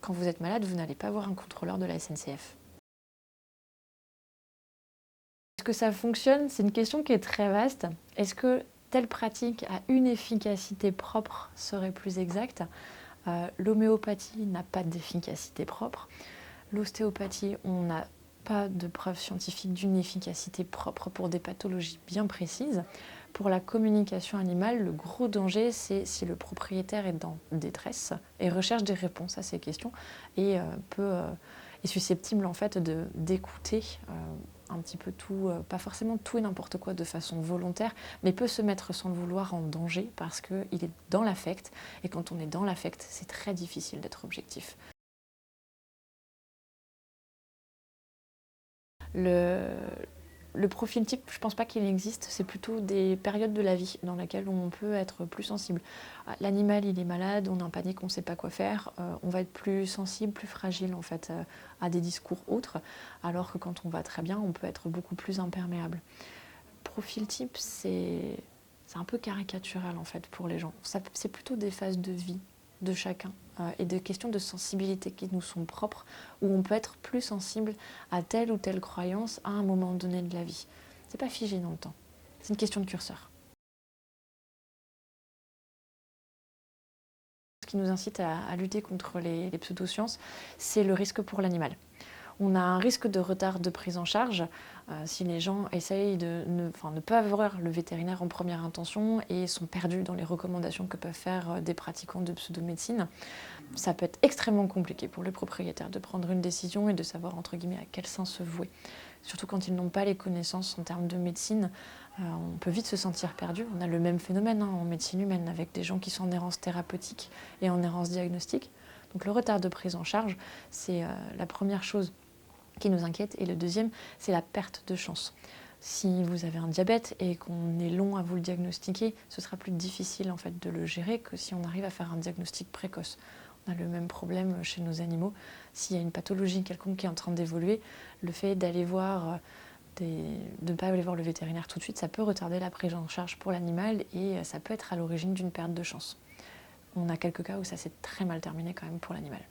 Quand vous êtes malade, vous n'allez pas voir un contrôleur de la SNCF. Est-ce que ça fonctionne? C'est une question qui est très vaste. Est-ce que telle pratique a une efficacité propre serait plus exacte? L'homéopathie n'a pas d'efficacité propre. L'ostéopathie, on n'a pas de preuve scientifique d'une efficacité propre pour des pathologies bien précises. Pour la communication animale, le gros danger, c'est si le propriétaire est en détresse et recherche des réponses à ces questions et est susceptible en fait d'écouter un petit peu tout, pas forcément tout et n'importe quoi de façon volontaire, mais peut se mettre sans le vouloir en danger parce qu'il est dans l'affect, et quand on est dans l'affect, c'est très difficile d'être objectif. Le profil type, je ne pense pas qu'il existe, c'est plutôt des périodes de la vie dans lesquelles on peut être plus sensible. L'animal, il est malade, on est en panique, on ne sait pas quoi faire, on va être plus sensible, plus fragile en fait à des discours autres, alors que quand on va très bien, on peut être beaucoup plus imperméable. Profil type, c'est un peu caricatural en fait pour les gens. C'est plutôt des phases de vie de chacun et des questions de sensibilité qui nous sont propres, où on peut être plus sensible à telle ou telle croyance à un moment donné de la vie. C'est pas figé dans le temps, c'est une question de curseur. Ce qui nous incite à lutter contre les pseudosciences, c'est le risque pour l'animal. On a un risque de retard de prise en charge si les gens essayent de ne pas avoir le vétérinaire en première intention et sont perdus dans les recommandations que peuvent faire des pratiquants de pseudomédecine. Ça peut être extrêmement compliqué pour le propriétaire de prendre une décision et de savoir entre guillemets à quel sein se vouer. Surtout quand ils n'ont pas les connaissances en termes de médecine, on peut vite se sentir perdu. On a le même phénomène en médecine humaine avec des gens qui sont en errance thérapeutique et en errance diagnostique. Donc le retard de prise en charge, c'est la première chose qui nous inquiète. Et le deuxième, c'est la perte de chance. Si vous avez un diabète et qu'on est long à vous le diagnostiquer, ce sera plus difficile en fait de le gérer que si on arrive à faire un diagnostic précoce. On a le même problème chez nos animaux. S'il y a une pathologie quelconque qui est en train d'évoluer, le fait d'aller voir de ne pas aller voir le vétérinaire tout de suite, ça peut retarder la prise en charge pour l'animal et ça peut être à l'origine d'une perte de chance. On a quelques cas où ça s'est très mal terminé quand même pour l'animal.